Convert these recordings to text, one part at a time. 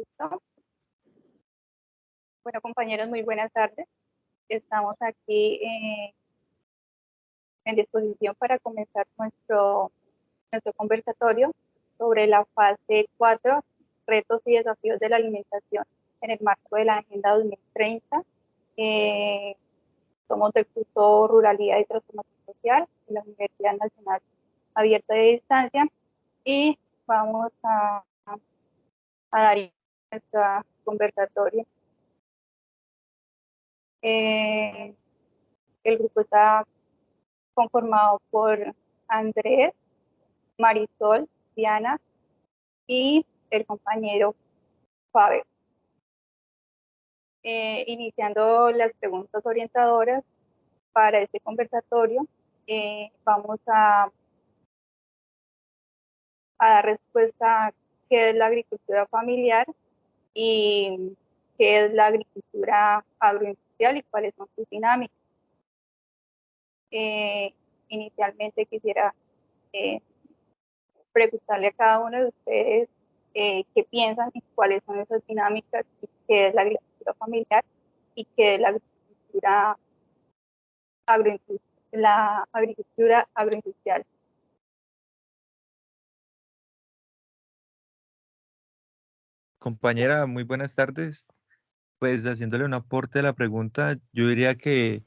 Listo. Bueno, compañeros, muy buenas tardes. Estamos aquí en disposición para comenzar nuestro conversatorio sobre la fase 4, retos y desafíos de la alimentación en el marco de la Agenda 2030. Somos del curso Ruralidad y Transformación Social de la Universidad Nacional Abierta de Distancia y vamos a dar nuestro conversatorio. El grupo está conformado por Andrés, Marisol, Diana y el compañero Faber. Iniciando las preguntas orientadoras para este conversatorio, vamos a dar respuesta a qué es la agricultura familiar y qué es la agricultura agroindustrial y cuáles son sus dinámicas. Inicialmente quisiera preguntarle a cada uno de ustedes qué piensan y cuáles son esas dinámicas y qué es la agricultura familiar y qué es la agricultura agroindustrial. Compañera, muy buenas tardes. Pues haciéndole un aporte a la pregunta, yo diría que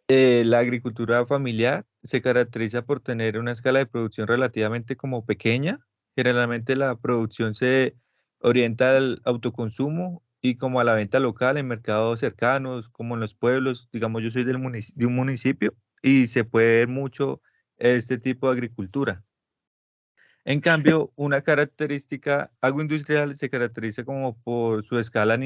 la agricultura familiar se caracteriza por tener una escala de producción relativamente como pequeña. Generalmente la producción se orienta al autoconsumo y como a la venta local en mercados cercanos, como en los pueblos. Digamos, yo soy de un municipio y se puede ver mucho este tipo de agricultura. En cambio, una característica agroindustrial se caracteriza como por su escala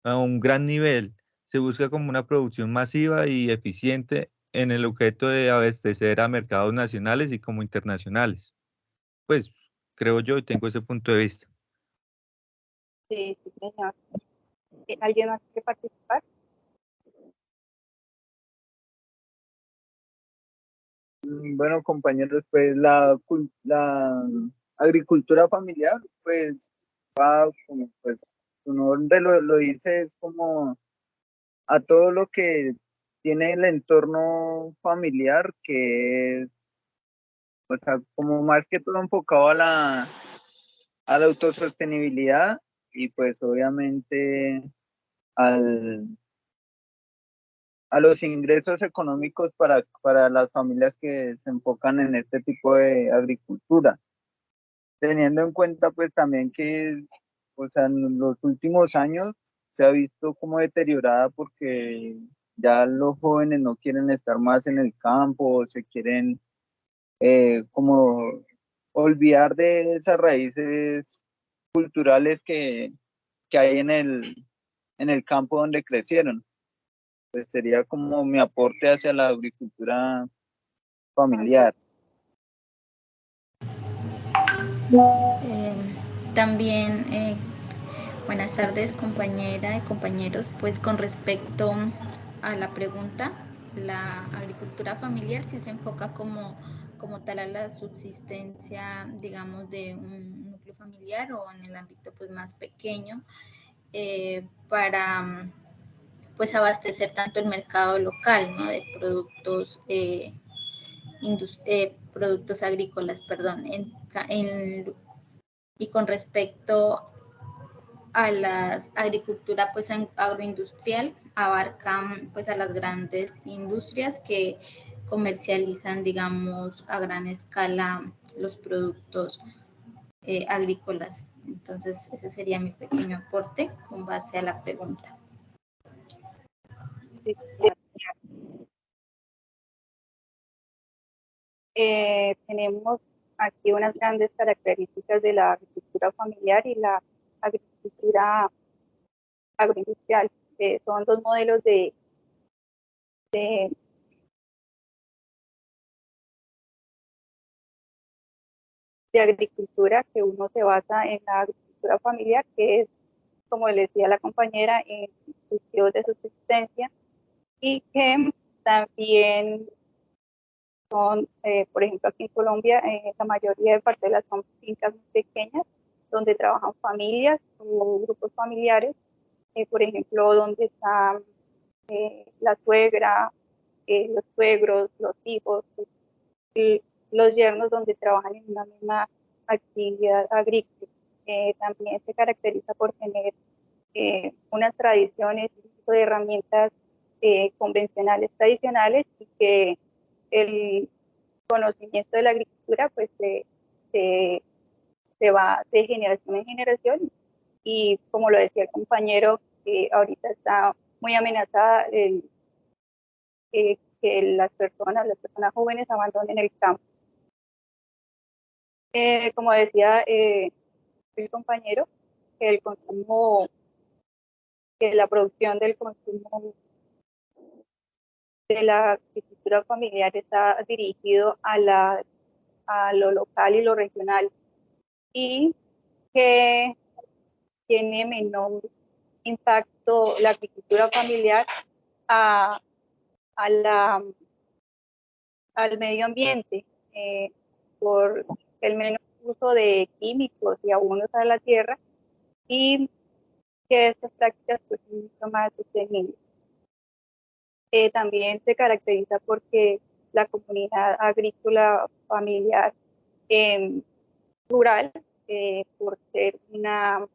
a un gran nivel. Se busca como una producción masiva y eficiente en el objeto de abastecer a mercados nacionales y como internacionales. Pues creo yo y tengo ese punto de vista. Sí, sí, señor. ¿Alguien más quiere participar? Bueno, compañeros, pues la agricultura familiar, pues va como pues su nombre lo dice, es como a todo lo que tiene el entorno familiar, que es, o sea, como más que todo enfocado a la autosostenibilidad y pues obviamente al, a los ingresos económicos para las familias que se enfocan en este tipo de agricultura. Teniendo en cuenta pues también que, o sea, en los últimos años se ha visto como deteriorada porque ya los jóvenes no quieren estar más en el campo, se quieren como olvidar de esas raíces culturales que hay en el campo donde crecieron. Pues sería como mi aporte hacia la agricultura familiar. También, buenas tardes compañera y compañeros, pues con respecto a la pregunta, la agricultura familiar sí se enfoca como tal a la subsistencia, digamos, de un núcleo familiar o en el ámbito pues más pequeño, para pues abastecer tanto el mercado local, ¿no? De productos productos agrícolas, perdón, y con respecto a la agricultura pues agroindustrial, abarcan pues a las grandes industrias que comercializan, digamos, a gran escala los productos agrícolas. Entonces, ese sería mi pequeño aporte con base a la pregunta. Sí, señor. Tenemos aquí unas grandes características de la agricultura familiar y la agricultura agroindustrial. Son dos modelos de, de agricultura que uno se basa en la agricultura familiar, que es, como le decía la compañera, en cultivos de subsistencia y que también son, por ejemplo, aquí en Colombia, la mayoría de parcelas son fincas muy pequeñas donde trabajan familias o grupos familiares, por ejemplo, donde está la suegra, los suegros, los hijos, los yernos, donde trabajan en una misma actividad agrícola. También se caracteriza por tener unas tradiciones de herramientas convencionales tradicionales, y que el conocimiento de la agricultura pues se va de generación en generación, y como lo decía el compañero, ahorita está muy amenazada que las personas jóvenes abandonen el campo. Como decía el compañero, el consumo, que la producción del consumo de la agricultura familiar está dirigido a lo local y lo regional, y que tiene menor impacto la agricultura familiar a, a la, al medio ambiente, por el menor uso de químicos y abonos a la tierra, y que estas prácticas pues, son mucho más sostenibles. También se caracteriza porque la comunidad agrícola familiar rural, por ser una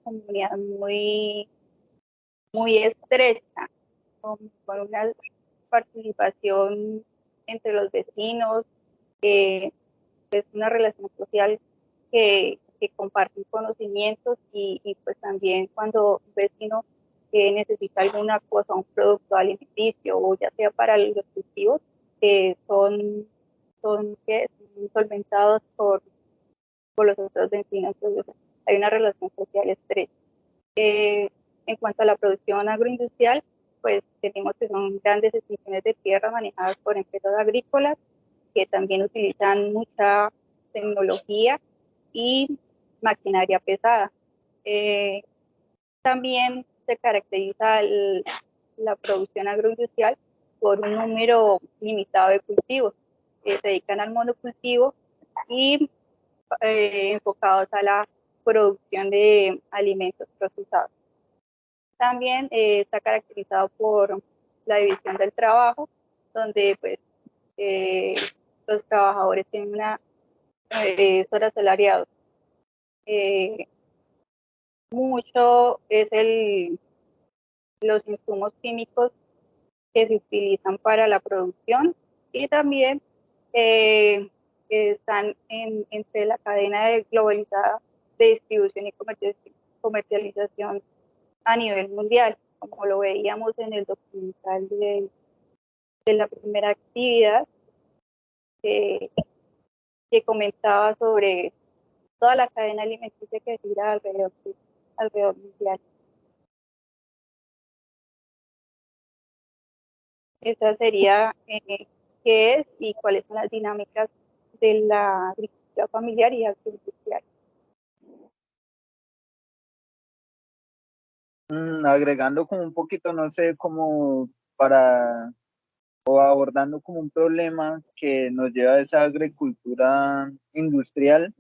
comunidad muy estrecha, con una participación entre los vecinos, es una relación social que comparten conocimientos, y pues también cuando un vecino necesita alguna cosa, un producto alimenticio, o ya sea para los cultivos, son solventados por los otros vecinos. Entonces, hay una relación social estrecha. En cuanto a la producción agroindustrial, pues tenemos que son grandes extensiones de tierra manejadas por empresas agrícolas, que también utilizan mucha tecnología y maquinaria pesada. También se caracteriza la producción agroindustrial por un número limitado de cultivos, que se dedican al monocultivo y enfocados a la producción de alimentos procesados. También está caracterizado por la división del trabajo, donde pues los trabajadores tienen son asalariados. Mucho es los insumos químicos que se utilizan para la producción, y también están entre la cadena globalizada de distribución y comercialización a nivel mundial, como lo veíamos en el documental de la primera actividad, que comentaba sobre toda la cadena alimenticia que gira alrededor mundial. Esa sería qué es y cuáles son las dinámicas de la agricultura familiar y agroindustrial. Agregando como un poquito, no sé, como para, o abordando como un problema que nos lleva a esa agricultura industrial,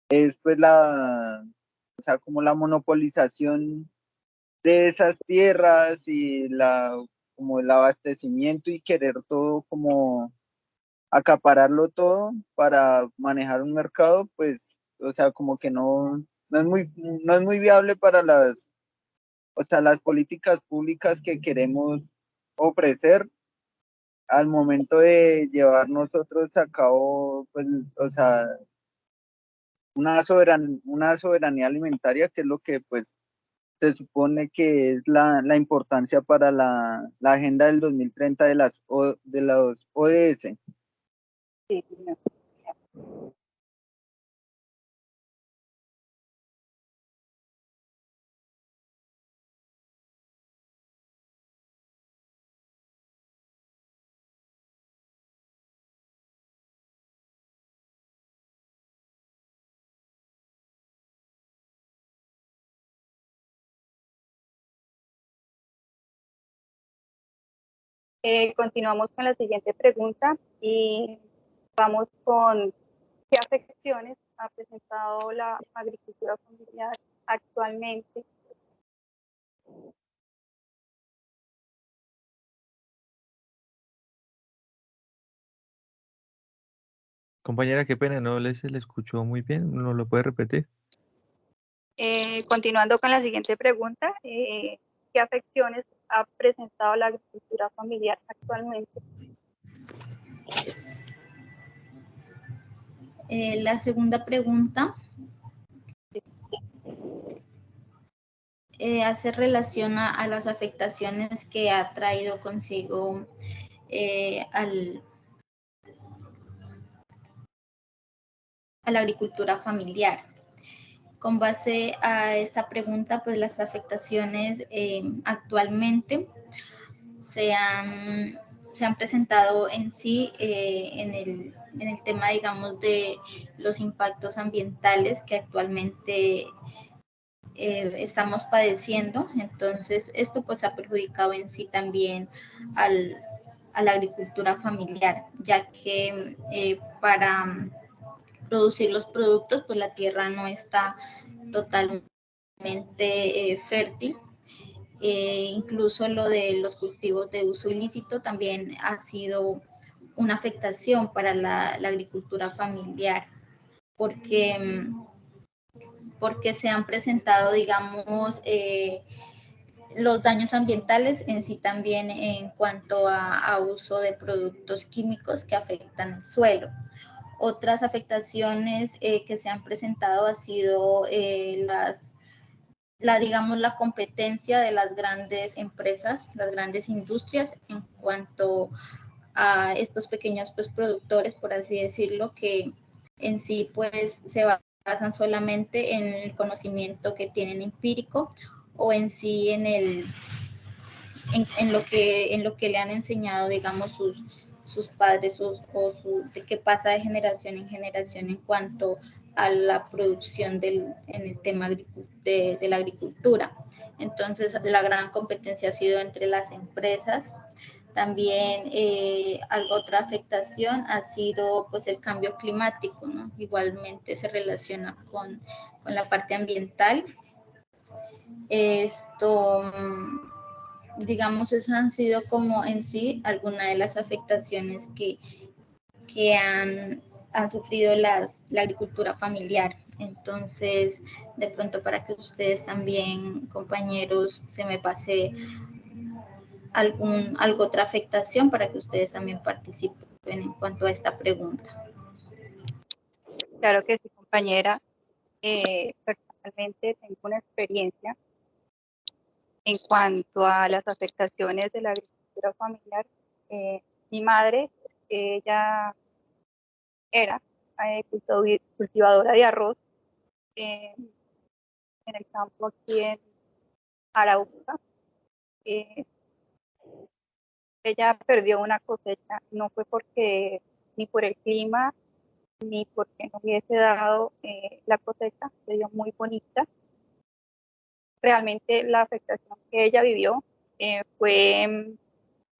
es pues o sea, como la monopolización de esas tierras y como el abastecimiento y querer todo como acapararlo todo para manejar un mercado, pues, o sea, como que no es muy viable para o sea, las políticas públicas que queremos ofrecer al momento de llevar nosotros a cabo, pues, o sea, una soberanía alimentaria, que es lo que, pues, se supone que es la importancia para la Agenda del 2030 de los ODS. Sí, no. Continuamos con la siguiente pregunta, y vamos con qué afecciones ha presentado la agricultura familiar actualmente. Compañera, qué pena, no se le escuchó muy bien, ¿no lo puede repetir? Continuando con la siguiente pregunta, ¿qué afecciones ha presentado la agricultura familiar actualmente? La segunda pregunta hace relación a las afectaciones que ha traído consigo a la agricultura familiar. Con base a esta pregunta, pues las afectaciones actualmente se han presentado en sí en el tema, digamos, de los impactos ambientales que actualmente estamos padeciendo. Entonces, esto pues ha perjudicado en sí también a la agricultura familiar, ya que para producir los productos, pues la tierra no está totalmente fértil. Incluso lo de los cultivos de uso ilícito también ha sido una afectación para la agricultura familiar, porque se han presentado, digamos, los daños ambientales en sí también en cuanto a uso de productos químicos que afectan el suelo. Otras afectaciones que se han presentado ha sido digamos, la competencia de las grandes empresas, las grandes industrias en cuanto a estos pequeños pues, productores, por así decirlo, que en sí pues se basan solamente en el conocimiento que tienen empírico o en sí en lo que le han enseñado, digamos, sus padres de qué pasa de generación en generación en cuanto a la producción en el tema de la agricultura. Entonces, la gran competencia ha sido entre las empresas. También otra afectación ha sido pues el cambio climático, ¿no? Igualmente se relaciona con la parte ambiental. Esto, digamos, esas han sido como en sí algunas de las afectaciones que han sufrido la agricultura familiar. Entonces, de pronto para que ustedes también, compañeros, se me pase algo otra afectación para que ustedes también participen en cuanto a esta pregunta. Claro que sí, compañera. Personalmente tengo una experiencia en cuanto a las afectaciones de la agricultura familiar. Mi madre, ella era cultivadora de arroz en el campo aquí en Arauca. Ella perdió una cosecha, no fue porque ni por el clima ni porque no hubiese dado la cosecha, se dio muy bonita. Realmente la afectación que ella vivió fue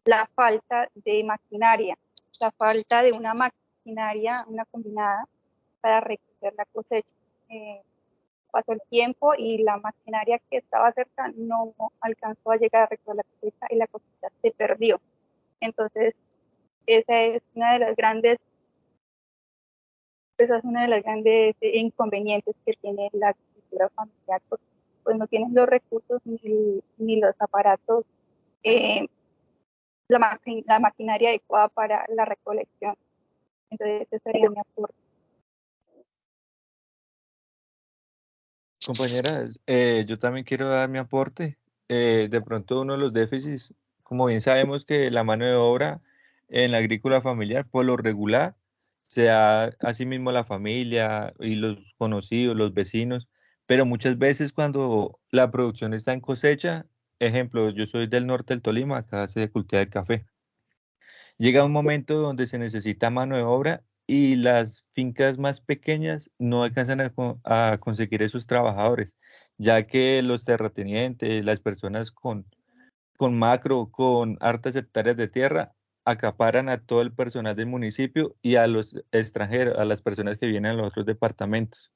la falta de maquinaria, la falta de una maquinaria, una combinada para recoger la cosecha. Pasó el tiempo y la maquinaria que estaba cerca no alcanzó a llegar a recoger la cosecha y la cosecha se perdió. Entonces, esa es una de las grandes inconvenientes que tiene la agricultura familiar, porque pues no tienen los recursos ni los aparatos, la maquinaria adecuada para la recolección. Entonces, ese sería mi aporte. Compañeras, yo también quiero dar mi aporte. De pronto uno de los déficits, como bien sabemos que la mano de obra en la agrícola familiar, por lo regular, se da asimismo la familia y los conocidos, los vecinos, pero muchas veces cuando la producción está en cosecha, ejemplo, yo soy del norte del Tolima, acá se cultiva el café. Llega un momento donde se necesita mano de obra y las fincas más pequeñas no alcanzan a conseguir esos trabajadores, ya que los terratenientes, las personas con macro, con hartas hectáreas de tierra, acaparan a todo el personal del municipio y a los extranjeros, a las personas que vienen a los otros departamentos.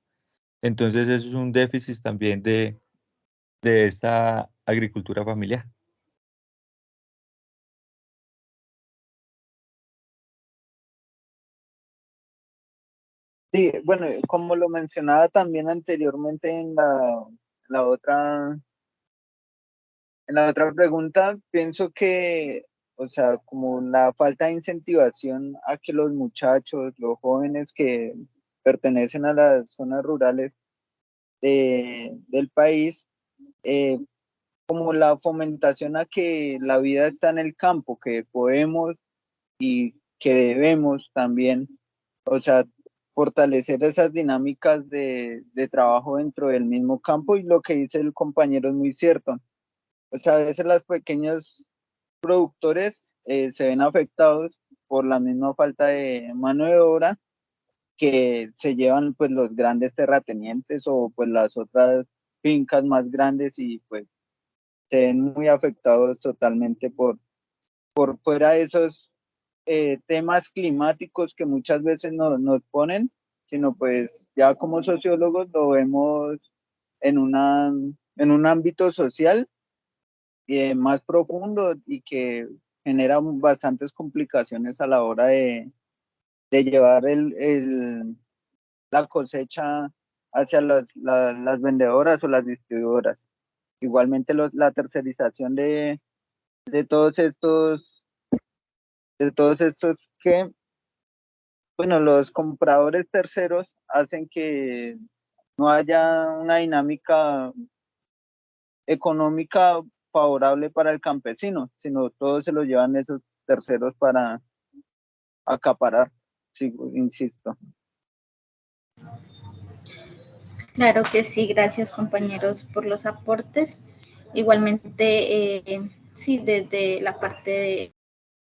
Entonces eso es un déficit también de esta agricultura familiar. Sí, bueno, como lo mencionaba también anteriormente la otra, en la otra pregunta, pienso que, o sea, como la falta de incentivación a que los muchachos, los jóvenes que pertenecen a las zonas rurales del país, eh, como la fomentación a que la vida está en el campo, que podemos y que debemos también, o sea, fortalecer esas dinámicas de trabajo dentro del mismo campo, y lo que dice el compañero es muy cierto. O sea, a veces los pequeños productores se ven afectados por la misma falta de mano de obra que se llevan pues los grandes terratenientes o pues las otras fincas más grandes, y pues se ven muy afectados totalmente por fuera de esos temas climáticos que muchas veces nos ponen, sino pues ya como sociólogos lo vemos en un ámbito social más profundo, y que genera bastantes complicaciones a la hora de llevar la cosecha hacia las vendedoras o las distribuidoras. Igualmente la tercerización de todos estos, de todos estos que, bueno, los compradores terceros hacen que no haya una dinámica económica favorable para el campesino, sino todo se lo llevan esos terceros para acaparar, sí, insisto. Claro que sí, gracias compañeros por los aportes. Igualmente, sí, desde la parte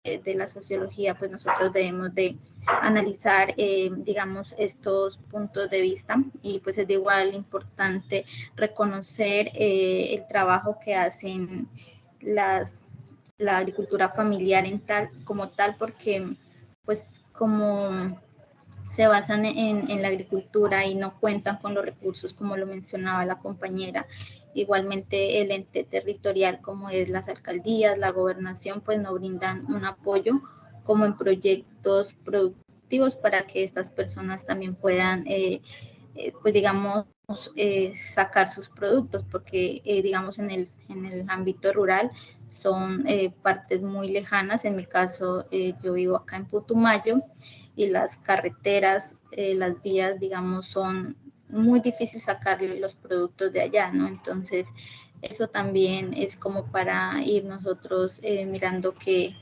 de la sociología, pues nosotros debemos de analizar, digamos, estos puntos de vista, y pues es de igual importante reconocer el trabajo que hacen la agricultura familiar como tal, porque pues como se basan en la agricultura y no cuentan con los recursos, como lo mencionaba la compañera. Igualmente el ente territorial, como es las alcaldías, la gobernación, pues no brindan un apoyo como en proyectos productivos para que estas personas también puedan, pues digamos, sacar sus productos, porque digamos en el ámbito rural son partes muy lejanas. En mi caso, yo vivo acá en Putumayo, y las carreteras, las vías, digamos, son muy difícil sacarle los productos de allá, ¿no? Entonces, eso también es como para ir nosotros mirando que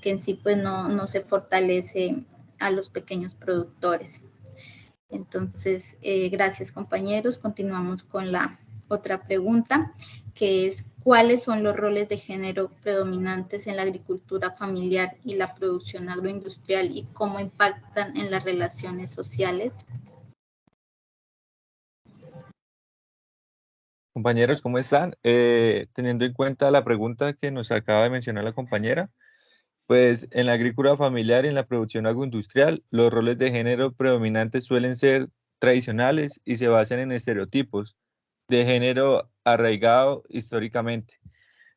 en sí pues no se fortalece a los pequeños productores. Entonces, gracias compañeros. Continuamos con la otra pregunta, que es: ¿cuáles son los roles de género predominantes en la agricultura familiar y la producción agroindustrial, y cómo impactan en las relaciones sociales? Compañeros, ¿cómo están? Teniendo en cuenta la pregunta que nos acaba de mencionar la compañera, pues en la agricultura familiar y en la producción agroindustrial, los roles de género predominantes suelen ser tradicionales y se basan en estereotipos de género arraigado históricamente.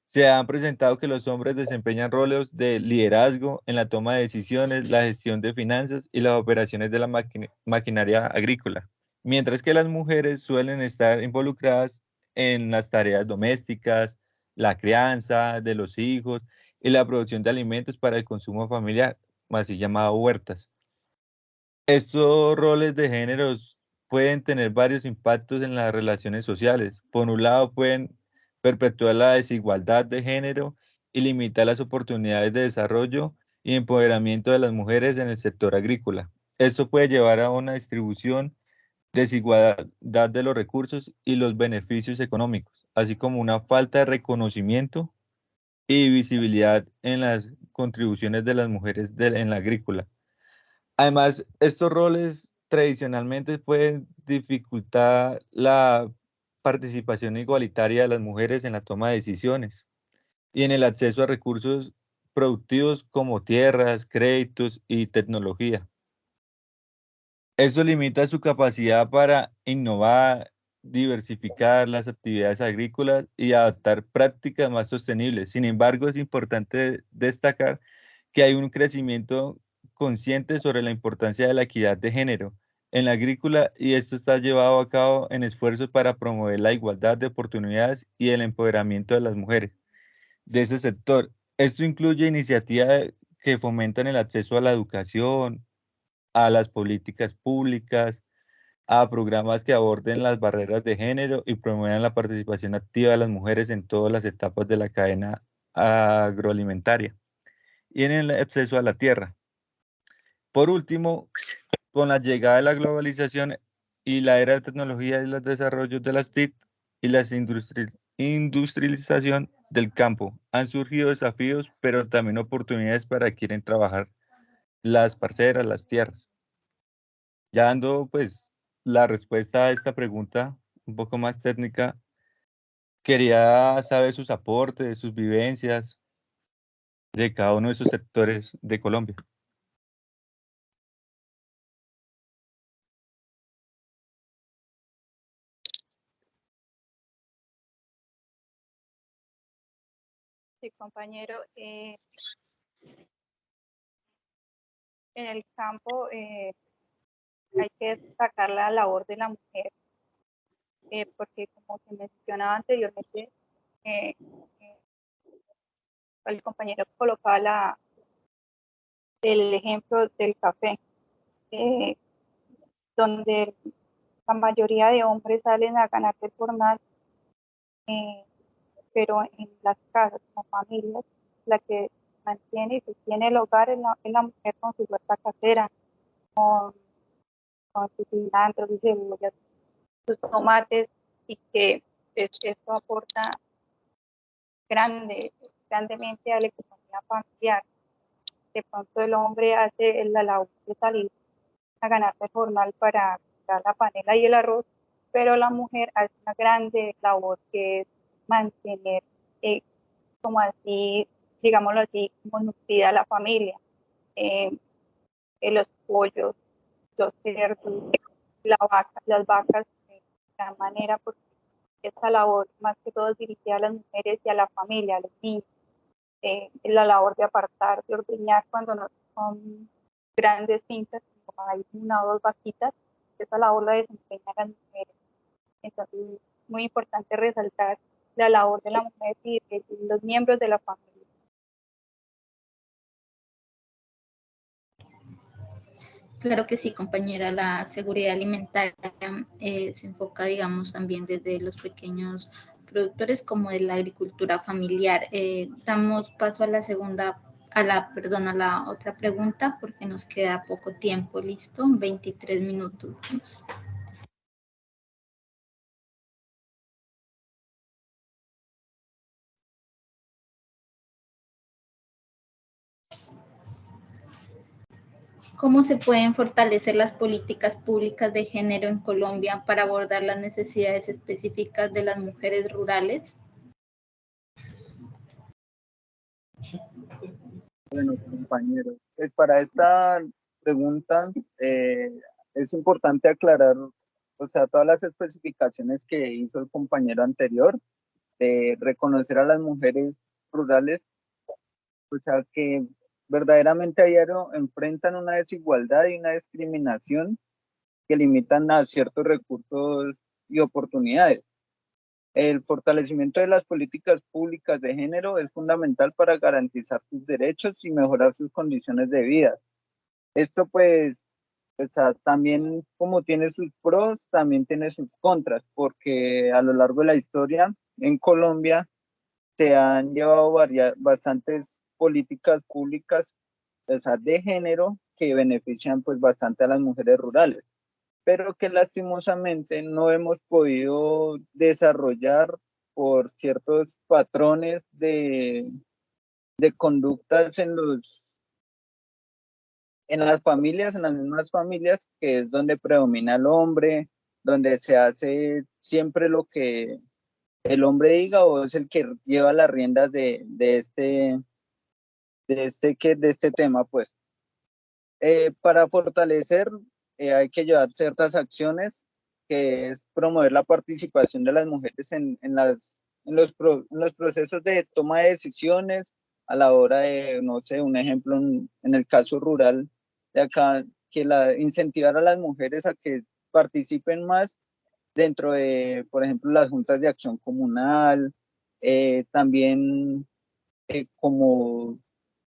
Se han presentado que los hombres desempeñan roles de liderazgo en la toma de decisiones, la gestión de finanzas y las operaciones de la maquinaria agrícola, mientras que las mujeres suelen estar involucradas en las tareas domésticas, la crianza de los hijos y la producción de alimentos para el consumo familiar, así llamado huertas. Estos roles de géneros pueden tener varios impactos en las relaciones sociales. Por un lado, pueden perpetuar la desigualdad de género y limitar las oportunidades de desarrollo y empoderamiento de las mujeres en el sector agrícola. Esto puede llevar a una distribución desigualdad de los recursos y los beneficios económicos, así como una falta de reconocimiento y visibilidad en las contribuciones de las mujeres en la agrícola. Además, estos roles tradicionalmente pueden dificultar la participación igualitaria de las mujeres en la toma de decisiones y en el acceso a recursos productivos como tierras, créditos y tecnología. Eso limita su capacidad para innovar, diversificar las actividades agrícolas y adaptar prácticas más sostenibles. Sin embargo, es importante destacar que hay un crecimiento consciente sobre la importancia de la equidad de género en la agrícola, y esto está llevado a cabo en esfuerzos para promover la igualdad de oportunidades y el empoderamiento de las mujeres de ese sector. Esto incluye iniciativas que fomentan el acceso a la educación, a las políticas públicas, a programas que aborden las barreras de género y promuevan la participación activa de las mujeres en todas las etapas de la cadena agroalimentaria y en el acceso a la tierra. Por último, con la llegada de la globalización y la era de tecnología y los desarrollos de las TIC y la industrialización del campo, han surgido desafíos, pero también oportunidades para quienes quieren trabajar las parcelas, las tierras. Ya dando pues la respuesta a esta pregunta un poco más técnica, quería saber sus aportes, sus vivencias de cada uno de esos sectores de Colombia. Sí, compañero. En el campo hay que destacar la labor de la mujer, porque como se mencionaba anteriormente, eh, eh, el compañero colocaba el ejemplo del café, eh, donde la mayoría de hombres salen a ganar el jornal, eh, pero en las casas, como familias, la que mantiene y sostiene el hogar es la mujer con su huerta casera, con sus cilantros, sus cebollas, sus tomates, y que esto aporta grandemente a la economía familiar. De pronto el hombre hace la labor de salir a ganar el jornal para comprar la panela y el arroz, pero la mujer hace una grande labor que es mantener, como así, digámoslo así, como nutrida a la familia. Eh, los pollos, los cerdos, las vacas, de gran manera, porque esta labor más que todo es dirigida a las mujeres y a la familia, a los niños. La labor de apartar, de ordeñar cuando no son grandes fincas, como hay una o dos vaquitas, esa labor la desempeñan las mujeres. Entonces, es muy importante resaltar la labor de la mujer y de los miembros de la familia. Claro que sí, compañera. La seguridad alimentaria se enfoca, digamos, también desde los pequeños productores como de la agricultura familiar. Damos paso a a la otra pregunta porque nos queda poco tiempo. ¿Listo? 23 minutos. ¿Cómo se pueden fortalecer las políticas públicas de género en Colombia para abordar las necesidades específicas de las mujeres rurales? Bueno, compañero, pues para esta pregunta es importante aclarar, o sea, todas las especificaciones que hizo el compañero anterior, de reconocer a las mujeres rurales, o sea, que verdaderamente a diario enfrentan una desigualdad y una discriminación que limitan a ciertos recursos y oportunidades. El fortalecimiento de las políticas públicas de género es fundamental para garantizar sus derechos y mejorar sus condiciones de vida. Esto pues, o sea, también como tiene sus pros, también tiene sus contras, porque a lo largo de la historia en Colombia se han llevado bastantes políticas públicas, o sea, de género que benefician pues bastante a las mujeres rurales, pero que lastimosamente no hemos podido desarrollar por ciertos patrones de conductas en las familias, en las mismas familias, que es donde predomina el hombre, donde se hace siempre lo que el hombre diga o es el que lleva las riendas de este tema, pues. Para fortalecer, hay que llevar ciertas acciones, que es promover la participación de las mujeres en los procesos de toma de decisiones a la hora de, no sé, un ejemplo en el caso rural de acá, que incentivar a las mujeres a que participen más dentro de, por ejemplo, las juntas de acción comunal, también como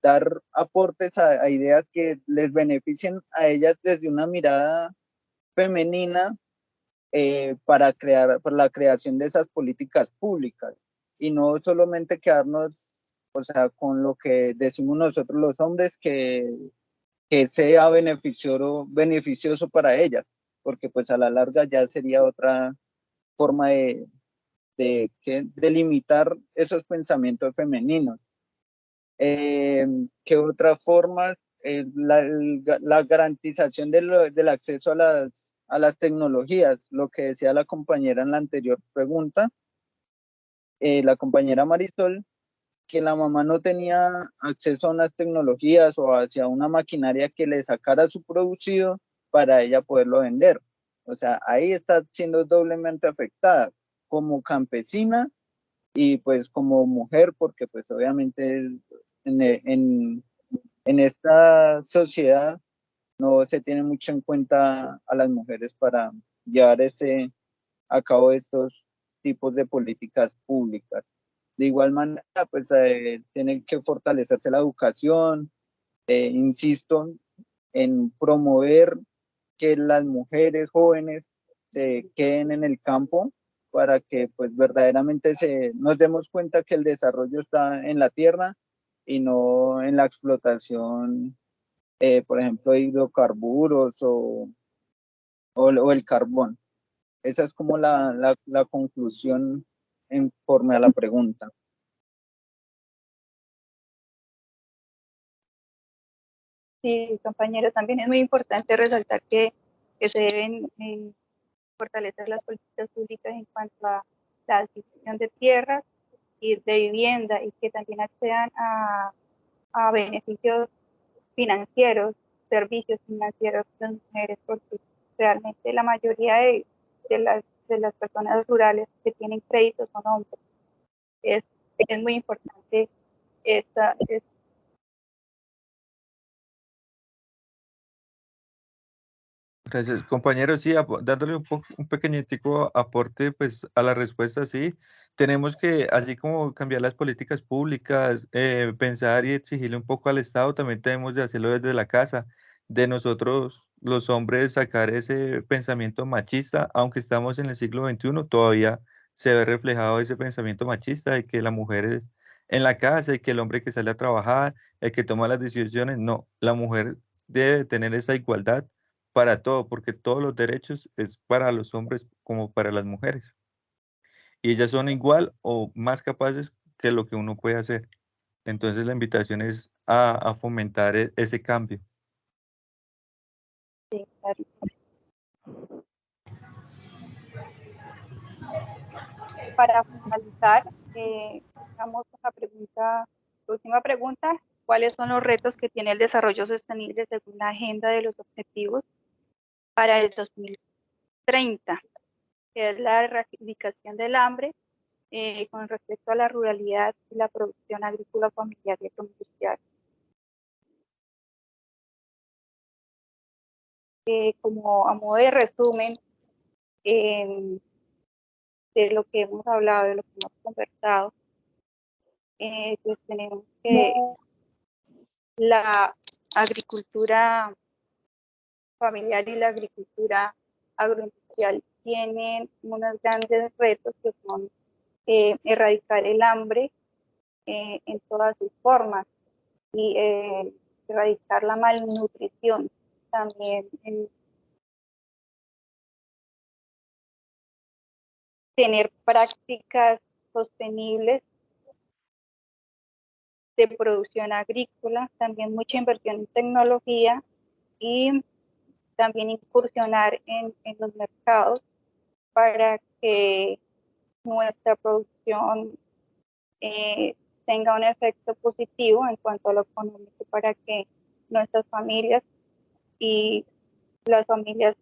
dar aportes a ideas que les beneficien a ellas desde una mirada femenina, para la creación de esas políticas públicas y no solamente quedarnos, o sea, con lo que decimos nosotros los hombres, que sea beneficioso para ellas, porque pues a la larga ya sería otra forma de limitar esos pensamientos femeninos. ¿Qué otras formas? La garantización del acceso a las tecnologías, lo que decía la compañera en la anterior pregunta, la compañera Marisol, que la mamá no tenía acceso a unas tecnologías o hacia una maquinaria que le sacara su producido para ella poderlo vender. O sea, ahí está siendo doblemente afectada como campesina y pues como mujer, porque pues obviamente en, en, en esta sociedad no se tiene mucho en cuenta a las mujeres para llevar a cabo estos tipos de políticas públicas. De igual manera, pues tiene que fortalecerse la educación, insisto, en promover que las mujeres jóvenes se queden en el campo para que pues verdaderamente nos demos cuenta que el desarrollo está en la tierra y no en la explotación, por ejemplo, de hidrocarburos o el carbón. Esa es como la conclusión en forma a la pregunta. Sí, compañero, también es muy importante resaltar que se deben fortalecer las políticas públicas en cuanto a la adquisición de tierras y de vivienda y que también accedan a beneficios financieros, servicios financieros de las mujeres, porque realmente la mayoría de las personas rurales que tienen créditos son hombres. Es muy importante esta. Gracias, compañero. Sí, dándole un pequeñitico aporte pues, a la respuesta, sí. Tenemos que, así como cambiar las políticas públicas, pensar y exigirle un poco al Estado, también tenemos de hacerlo desde la casa, de nosotros los hombres sacar ese pensamiento machista, aunque estamos en el siglo XXI, todavía se ve reflejado ese pensamiento machista de que la mujer es en la casa y que el hombre que sale a trabajar, el que toma las decisiones, no, la mujer debe tener esa igualdad para todo, porque todos los derechos es para los hombres como para las mujeres. Y ellas son igual o más capaces que lo que uno puede hacer. Entonces la invitación es a fomentar ese cambio. Sí, claro. Para finalizar, vamos a la última pregunta. ¿Cuáles son los retos que tiene el desarrollo sostenible según la agenda de los objetivos para el 2030? Que es la erradicación del hambre con respecto a la ruralidad y la producción agrícola familiar y agroindustrial. Como a modo de resumen de lo que hemos hablado, de lo que hemos conversado, pues tenemos que la agricultura familiar y la agricultura agroindustrial tienen unos grandes retos que son erradicar el hambre en todas sus formas y erradicar la malnutrición también, tener prácticas sostenibles de producción agrícola, también mucha inversión en tecnología y también incursionar en los mercados para que nuestra producción tenga un efecto positivo en cuanto a lo económico para que nuestras familias y las familias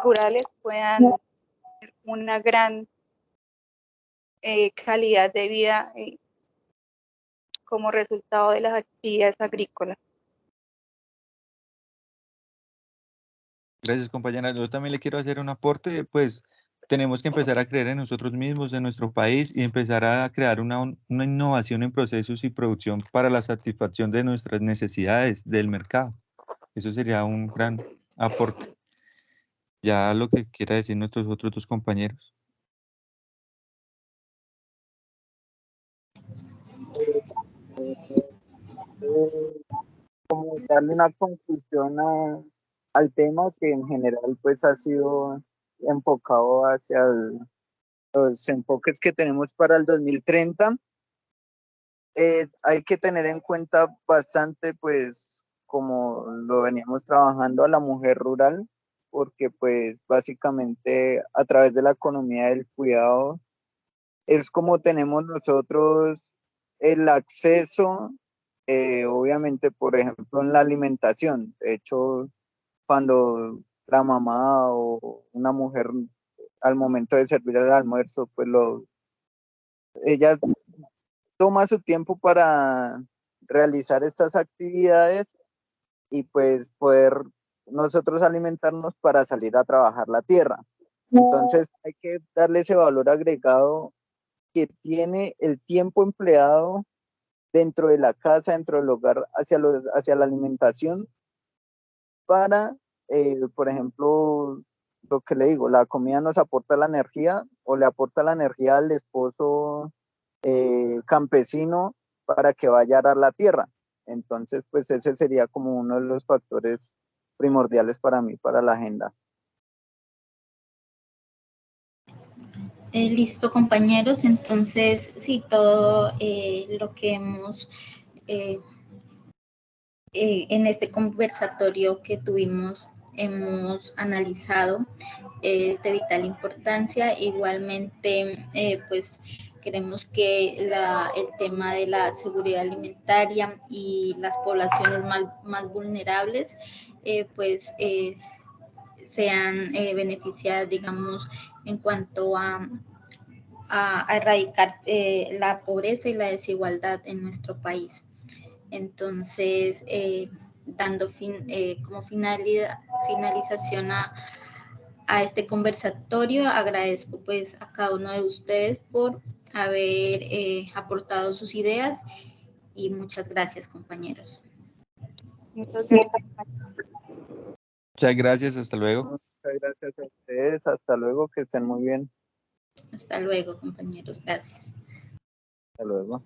rurales puedan tener una gran calidad de vida como resultado de las actividades agrícolas. Gracias, compañera. Yo también le quiero hacer un aporte, pues tenemos que empezar a creer en nosotros mismos, en nuestro país y empezar a crear una innovación en procesos y producción para la satisfacción de nuestras necesidades del mercado. Eso sería un gran aporte. Ya lo que quiera decir nuestros otros dos compañeros. Como darle una conclusión al tema que en general pues ha sido enfocado hacia los enfoques que tenemos para el 2030. Hay que tener en cuenta bastante pues como lo veníamos trabajando a la mujer rural, porque pues básicamente a través de la economía del cuidado es como tenemos nosotros el acceso, obviamente, por ejemplo, en la alimentación. De hecho, cuando la mamá o una mujer al momento de servir el almuerzo, pues ella toma su tiempo para realizar estas actividades y pues poder nosotros alimentarnos para salir a trabajar la tierra. Entonces hay que darle ese valor agregado que tiene el tiempo empleado dentro de la casa, dentro del hogar, hacia la alimentación para, por ejemplo, lo que le digo, la comida nos aporta la energía o le aporta la energía al esposo campesino para que vaya a arar la tierra. Entonces, pues ese sería como uno de los factores primordiales para mí, para la agenda. Listo, compañeros. Entonces, sí, todo lo que hemos en este conversatorio que tuvimos, hemos analizado de vital importancia. Igualmente, pues queremos que el tema de la seguridad alimentaria y las poblaciones más vulnerables, pues sean beneficiadas, digamos, en cuanto a erradicar la pobreza y la desigualdad en nuestro país. Entonces, dando como finalización a este conversatorio, agradezco pues a cada uno de ustedes por haber aportado sus ideas y muchas gracias, compañeros. Muchas gracias. Muchas gracias, hasta luego. Muchas gracias a ustedes, hasta luego, que estén muy bien. Hasta luego, compañeros. Gracias. Hasta luego.